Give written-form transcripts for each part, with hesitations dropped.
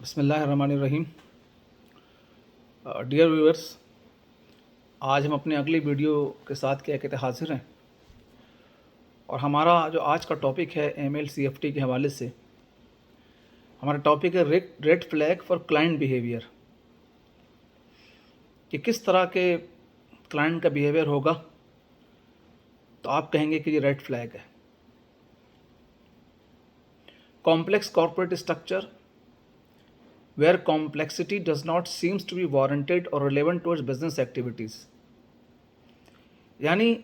बिस्मिल्लाहिर्रहमानिर्रहीम। Dear viewers, आज हम अपने अगली वीडियो के साथ क्या कहते हैं हाजिर हैं। और हमारा जो आज का टॉपिक है MLCFT के हवाले से हमारा टॉपिक है red flag for client behaviour, कि किस तरह के क्लाइंट का बिहेवियर होगा तो आप कहेंगे कि ये रेड फ्लैग है। Complex corporate structure where complexity does not seems to be warranted और रिलेवेंट टुवर्ड्स बिजनेस एक्टिविटीज़, यानी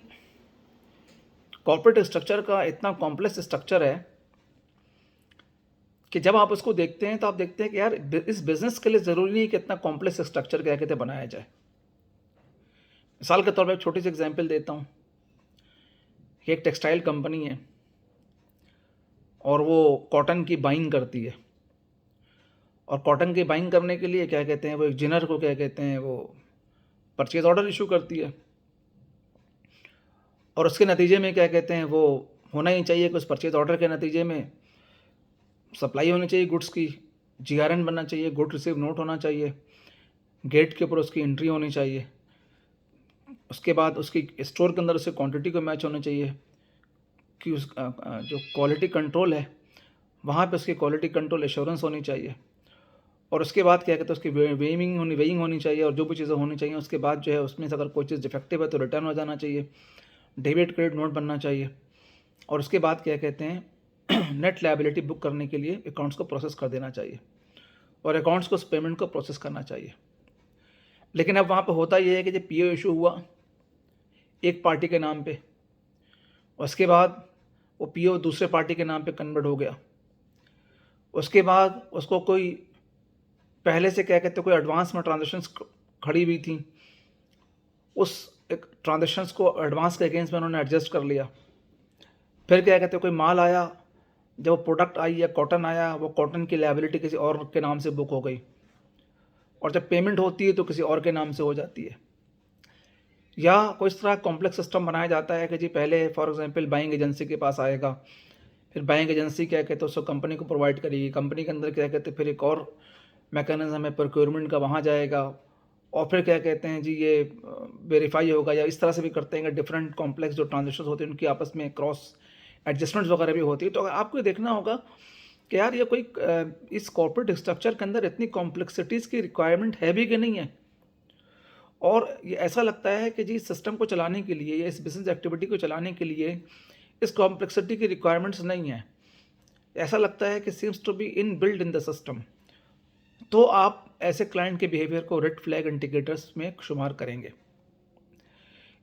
कॉर्पोरेट स्ट्रक्चर का इतना कॉम्प्लेक्स स्ट्रक्चर है कि जब आप उसको देखते हैं तो आप देखते हैं कि यार इस बिज़नेस के लिए ज़रूरी नहीं कि इतना कॉम्प्लेक्स स्ट्रक्चर क्या कहते हैं बनाया जाए। मिसाल के तौर पर एक छोटी सी एग्जांपल देता हूँ कि एक टेक्सटाइल कंपनी है और वो कॉटन की बाइंग करती है, और कॉटन की बाइंग करने के लिए क्या कहते हैं वो एक जिनर को क्या कहते हैं वो परचेज ऑर्डर इशू करती है, और उसके नतीजे में क्या कहते हैं वो होना ही चाहिए कि उस परचेज ऑर्डर के नतीजे में सप्लाई होनी चाहिए गुड्स की, GRN बनना चाहिए, गुड रिसीव नोट होना चाहिए, गेट के ऊपर उसकी एंट्री होनी चाहिए, उसके बाद उसकी स्टोर के अंदर उसकी क्वांटिटी को मैच होना चाहिए कि उस जो क्वालिटी कंट्रोल है वहाँ पे उसकी क्वालिटी कंट्रोल एश्योरेंस होनी चाहिए, और उसके बाद क्या कहते हैं उसकी वेइंग होनी चाहिए, और जो भी चीज़ें होनी चाहिए उसके बाद जो है उसमें से अगर कोई चीज़ डिफेक्टिव है तो रिटर्न हो जाना चाहिए, डेबिट क्रेडिट नोट बनना चाहिए, और उसके बाद क्या कहते हैं नेट लायबिलिटी बुक करने के लिए अकाउंट्स को प्रोसेस कर देना चाहिए, और अकाउंट्स को उस पेमेंट को प्रोसेस करना चाहिए। लेकिन अब वहाँ पे होता ये है कि जब PO इशू हुआ एक पार्टी के नाम पे, उसके बाद वो PO दूसरे पार्टी के नाम पे कन्वर्ट हो गया, उसके बाद उसको कोई पहले से क्या कहते हैं कोई एडवांस में ट्रांजेक्शन्स खड़ी हुई थी, उस एक ट्रांजेक्शन्स को एडवांस के अगेंस्ट में उन्होंने एडजस्ट कर लिया। फिर क्या कहते हैं कोई माल आया, जब वो प्रोडक्ट आई या कॉटन आया, वो कॉटन की लायबिलिटी किसी और के नाम से बुक हो गई, और जब पेमेंट होती है तो किसी और के नाम से हो जाती है। या कोई इस तरह कॉम्प्लेक्स सिस्टम बनाया जाता है कि जी पहले फॉर एग्जांपल बाइंग एजेंसी के पास आएगा, फिर बाइंग एजेंसी क्या कहते हैं उसको कंपनी को प्रोवाइड करेगी, कंपनी के अंदर क्या कहते हैं फिर एक और मैकेनिज्म है प्रोक्योरमेंट का, वहाँ जाएगा, और फिर क्या कहते हैं जी ये वेरीफाई होगा, या इस तरह से भी करते हैं कि डिफरेंट कॉम्प्लेक्स जो ट्रांजेक्शन होते हैं उनकी आपस में क्रॉस एडजस्टमेंट्स वगैरह भी होती है। तो आपको देखना होगा कि यार ये कोई इस कॉर्पोरेट स्ट्रक्चर के अंदर इतनी कॉम्प्लेक्सिटीज़ की रिक्वायरमेंट है भी कि नहीं है, और ये ऐसा लगता है कि जी सिस्टम को चलाने के लिए या इस बिजनेस एक्टिविटी को चलाने के लिए इस कॉम्प्लेक्सिटी की रिक्वायरमेंट्स नहीं है, ऐसा लगता है कि seems to be inbuilt in the system. तो आप ऐसे क्लाइंट के बिहेवियर को रेड फ्लैग इंडिकेटर्स में शुमार करेंगे।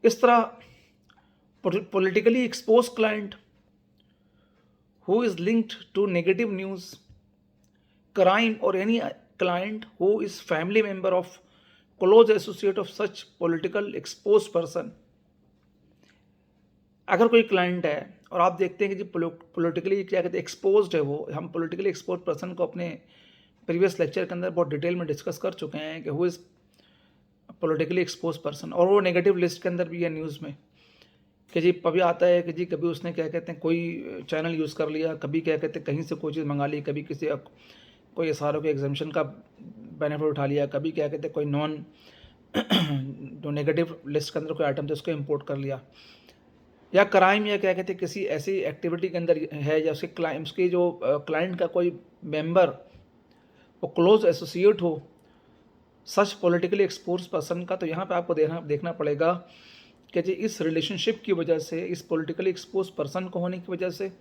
इस तरह politically expose client who is linked to negative news, crime, or any client who is family member of close associate of such political exposed person। अगर कोई क्लाइंट है और आप देखते हैं कि जी पॉलिटिकली क्या कहते हैं एक्सपोज्ड है, वो हम पॉलिटिकली एक्सपोज पर्सन को अपने प्रीवियस लेक्चर के अंदर बहुत डिटेल में डिस्कस कर चुके हैं कि who is politically expose person, और वो नेगेटिव लिस्ट के अंदर भी है न्यूज़ में कि जी कभी आता है कि जी कभी उसने क्या कहते हैं कोई चैनल यूज़ कर लिया, कभी क्या कहते हैं कहीं से कोई चीज़ मंगा ली, कभी किसी कोई SRO के एग्जामेशन का बेनिफिट उठा लिया, कभी क्या कहते हैं कोई नॉन जो नेगेटिव लिस्ट के अंदर कोई आइटम थे उसको इंपोर्ट कर लिया, या क्राइम या क्या कहते हैं किसी ऐसी एक्टिविटी के अंदर है, या उसकी जो क्लाइंट का कोई मेंबर वो क्लोज एसोसिएट हो सच पॉलिटिकली एक्सपोज पर्सन का, तो यहाँ पे आपको देखना पड़ेगा कि जी इस रिलेशनशिप की वजह से, इस पॉलिटिकली एक्सपोज पर्सन को होने की वजह से,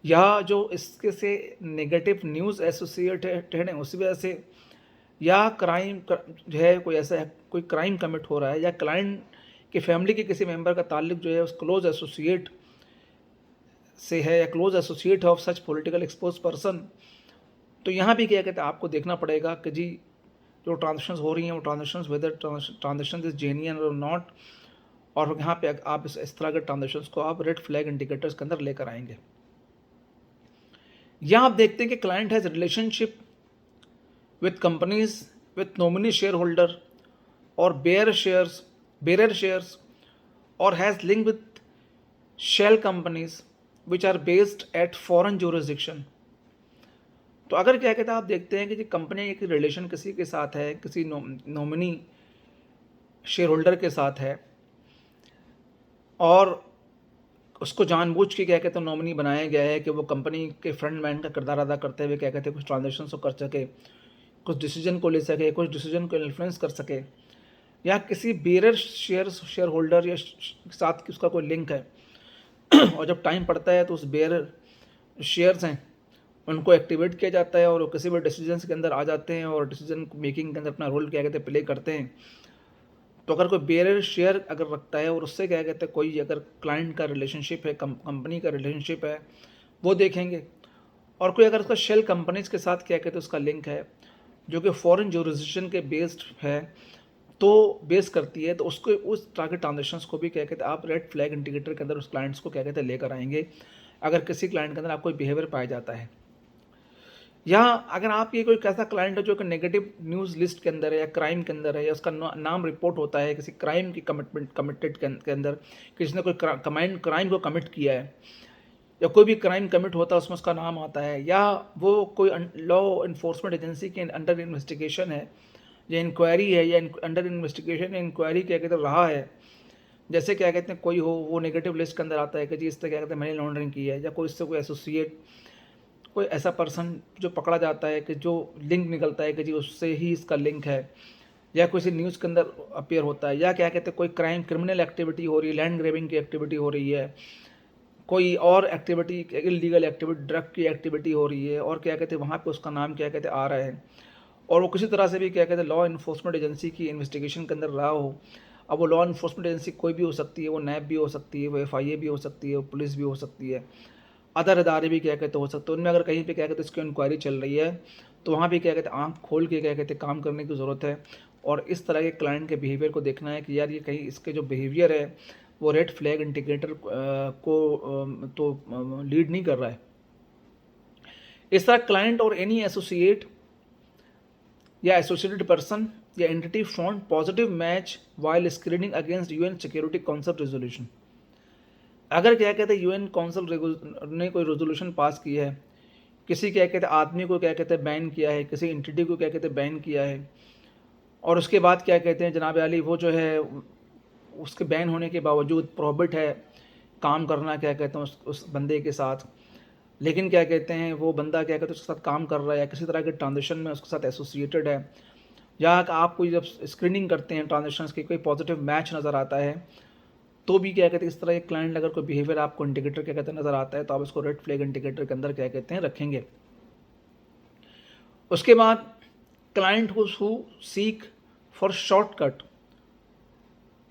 या जो इसके से नेगेटिव न्यूज़ एसोसिएटेड है उसी वजह से, या क्राइम जो है कोई ऐसा कोई क्राइम कमिट हो रहा है, या क्लाइंट की फैमिली के किसी मेंबर का ताल्लुक जो है उस क्लोज एसोसिएट से है, या क्लोज एसोसिएट है of such political expose person. तो यहाँ भी क्या कहते हैं आपको देखना पड़ेगा कि जी जो ट्रांजेक्शन्स हो रही हैं वो transactions whether transaction is genuine और नॉट, और यहाँ पे आप इस तरह के ट्रांजेक्शन्स को आप रेड फ्लैग इंडिकेटर्स के अंदर लेकर आएंगे। यहाँ आप देखते हैं कि client has relationship with companies with nominee shareholder और बेयर शेयर्स और has link with shell companies which are based at foreign jurisdiction. तो अगर क्या कहते हैं आप देखते हैं कि कंपनी एक रिलेशन किसी के साथ है, किसी नॉमिनी शेयर होल्डर के साथ है और उसको जानबूझ के क्या कहते हैं नॉमिनी बनाया गया है कि वो कंपनी के फ्रंट मैन का किरदार अदा करते हुए क्या कहते हैं कुछ ट्रांजेक्शन को कर सके, कुछ डिसीजन को ले सके, कुछ डिसीजन को इन्फ्लुएंस कर सके, या किसी बेरर शेयर होल्डर या साथ उसका कोई लिंक है और जब टाइम पड़ता है तो उस बेरर शेयर्स हैं उनको एक्टिवेट किया जाता है और वो किसी भी डिसीजन के अंदर आ जाते हैं और डिसीजन मेकिंग के अंदर अपना रोल क्या कहते हैं प्ले करते हैं। तो अगर कोई बेरर शेयर अगर रखता है और उससे क्या कहते हैं कोई अगर क्लाइंट का रिलेशनशिप है, कंपनी का रिलेशनशिप है, वो देखेंगे। और कोई अगर उसका शेल कंपनीज के साथ क्या कहते हैं उसका लिंक है जो कि फॉरेन जुरिस्डिक्शन के बेस्ड है, तो बेस करती है, तो उसको उस तरह के ट्रांजेक्शन्स को भी क्या कहते हैं आप रेड फ्लैग इंडिकेटर के अंदर उस क्लाइंट्स को क्या कहते हैं लेकर आएंगे अगर किसी क्लाइंट के अंदर आपको बिहेवियर पाया जाता है। या अगर आप ये कोई कैसा क्लाइंट है जो कि नेगेटिव न्यूज़ लिस्ट के अंदर है या क्राइम के अंदर है या उसका नाम रिपोर्ट होता है किसी क्राइम की कमिटेड के अंदर, किसी ने कोई क्राइम को कमिट किया है या कोई भी क्राइम कमिट होता है उसमें उसका नाम आता है, या वो कोई लॉ इन्फोर्समेंट एजेंसी के अंडर इन्वेस्टिगेशन है या इंक्वायरी है या अंडर इन्वेस्टिगेशन या इंक्वायरी क्या कहते हैं रहा है, जैसे क्या कहते हैं कोई हो वो नेगेटिव लिस्ट के अंदर आता है कि जी इससे क्या कहते हैं मनी लॉन्ड्रिंग की है, या कोई इससे कोई एसोसिएट कोई ऐसा पर्सन जो पकड़ा जाता है कि जो लिंक निकलता है कि जी उससे ही इसका लिंक है, या किसी न्यूज़ के अंदर अपीयर होता है, या क्या कहते हैं कोई क्रिमिनल एक्टिविटी हो रही है, लैंड ग्रेबिंग की एक्टिविटी हो रही है, कोई और एक्टिविटी इलीगल एक्टिविटी ड्रग की एक्टिविटी हो रही है और क्या कहते हैं वहाँ पे उसका नाम क्या कहते हैं आ रहा है और वो किसी तरह से भी क्या कहते हैं लॉ इन्फोर्समेंट एजेंसी की इन्वेस्टिगेशन के अंदर रहा हो। अब वो लॉ इन्फोर्समेंट एजेंसी कोई भी हो सकती है, वो नैब भी हो सकती है, वो FIA भी हो सकती है, वो पुलिस भी हो सकती है, अदर अदारे भी क्या कहते हो सकते हैं। उनमें अगर कहीं पे क्या कहते हैं इसकी इंक्वायरी चल रही है तो वहाँ भी क्या कहते हैं आँख खोल के क्या कहते हैं काम करने की ज़रूरत है और इस तरह के क्लाइंट के बिहेवियर को देखना है कि यार ये कहीं इसके जो बिहेवियर है वो रेड फ्लैग इंडिकेटर को तो लीड नहीं कर रहा है। इस तरह क्लाइंट और एनी एसोसिएट या एसोसिएटेड पर्सन या entity found positive match while screening against UN security council resolution. अगर क्या कहते हैं UN काउंसिल ने कोई रेजोल्यूशन पास की है, किसी क्या कहते हैं आदमी को क्या कहते हैं बैन किया है, किसी एंटिटी को क्या कहते हैं बैन किया है और उसके बाद क्या कहते हैं जनाब अली वो जो है उसके बैन होने के बावजूद प्रोहिबिट है काम करना क्या कहते हैं उस बंदे के साथ, लेकिन क्या कहते हैं वो बंदा क्या कहते हैं उसके साथ काम कर रहा है या किसी तरह के ट्रांजेक्शन में उसके साथ एसोसिएटेड है, या आप कोई जब स्क्रीनिंग करते हैं ट्रांजेक्शन्स की कोई पॉजिटिव मैच नज़र आता है तो भी क्या कहते हैं इस तरह एक क्लाइंट अगर कोई बिहेवियर आपको इंडिकेटर क्या कहते हैं नज़र आता है तो आप इसको रेड फ्लैग इंडिकेटर के अंदर क्या कहते हैं रखेंगे। उसके बाद client who seek for shortcut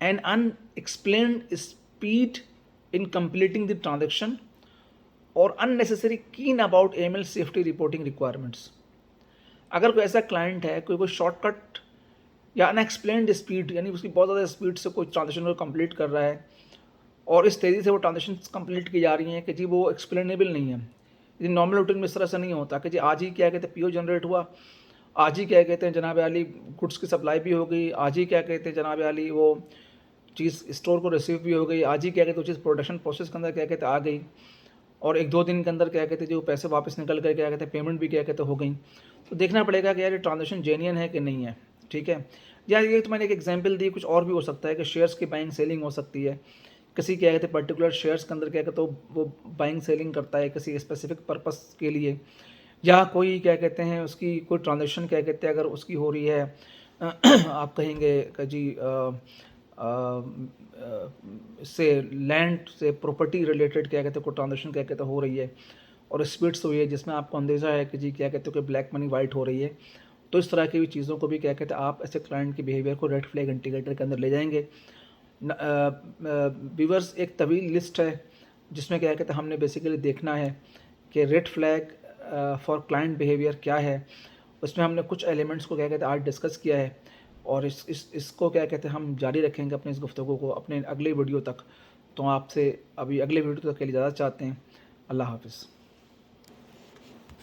and unexplained speed in completing the transaction और unnecessary keen about AML safety reporting requirements. अगर कोई ऐसा क्लाइंट है कोई शॉर्टकट या अनएक्सप्लेन्ड स्पीड यानी उसकी बहुत ज़्यादा स्पीड से कोई ट्रांजेक्शन को कंप्लीट कर रहा है और इस तेज़ी से वो ट्रांजेक्शन कंप्लीट की जा रही हैं कि जी वो एक्सप्लेनेबल नहीं है। यदि नॉर्मल रूटीन में इस तरह से नहीं होता कि जी आज ही क्या कहते हैं PO जनरेट हुआ, आज ही क्या कहते हैं जनाब अली गुड्स की सप्लाई भी हो गई, आज ही क्या कहते हैं जनाब अली वो चीज़ स्टोर को रिसीव भी हो गई, आज ही क्या कहते हैं वो चीज़ प्रोडक्शन प्रोसेस के अंदर क्या कहते हैं आ गई और 1-2 दिन के अंदर क्या कहते हैं जो पैसे वापस निकल कर क्या कहते हैं पेमेंट भी क्या कहते हैं हो गई। तो देखना पड़ेगा कि यार ये ट्रांजेक्शन जेन्युइन है कि नहीं है, ठीक है। या ये तो मैंने एक एग्जांपल दी, कुछ और भी हो सकता है कि शेयर्स की बाइंग सेलिंग हो सकती है, किसी क्या कहते हैं पर्टिकुलर शेयर्स के अंदर क्या कहते हैं वो बाइंग सेलिंग करता है किसी स्पेसिफिक पर्पस के लिए, या कोई क्या कहते हैं उसकी कोई ट्रांजेक्शन क्या कहते हैं अगर उसकी हो रही है आप कहेंगे कि जी से लैंड से प्रॉपर्टी रिलेटेड क्या कहते हैं कोई ट्रांजेक्शन क्या कहते हैं हो रही है और स्पीड से हुई है जिसमें आपको अंदेशा है कि जी क्या कहते हैं कि ब्लैक मनी वाइट हो रही है, तो इस तरह की भी चीज़ों को भी क्या कहते हैं आप ऐसे क्लाइंट के बिहेवियर को रेड फ्लैग इंडिकेटर के अंदर ले जाएंगे। व्यूअर्स एक तवील लिस्ट है जिसमें क्या कहते हैं हमने बेसिकली देखना है कि red flag for client behaviour क्या है, उसमें हमने कुछ एलिमेंट्स को क्या कहते हैं आज डिस्कस किया है और इसको क्या कहते हैं हम जारी रखेंगे अपने इस गुफ्तगू को अपने अगले वीडियो तक। तो आपसे अभी अगले वीडियो तक के लिए इजाज़त चाहते हैं। अल्लाह हाफ़िज़।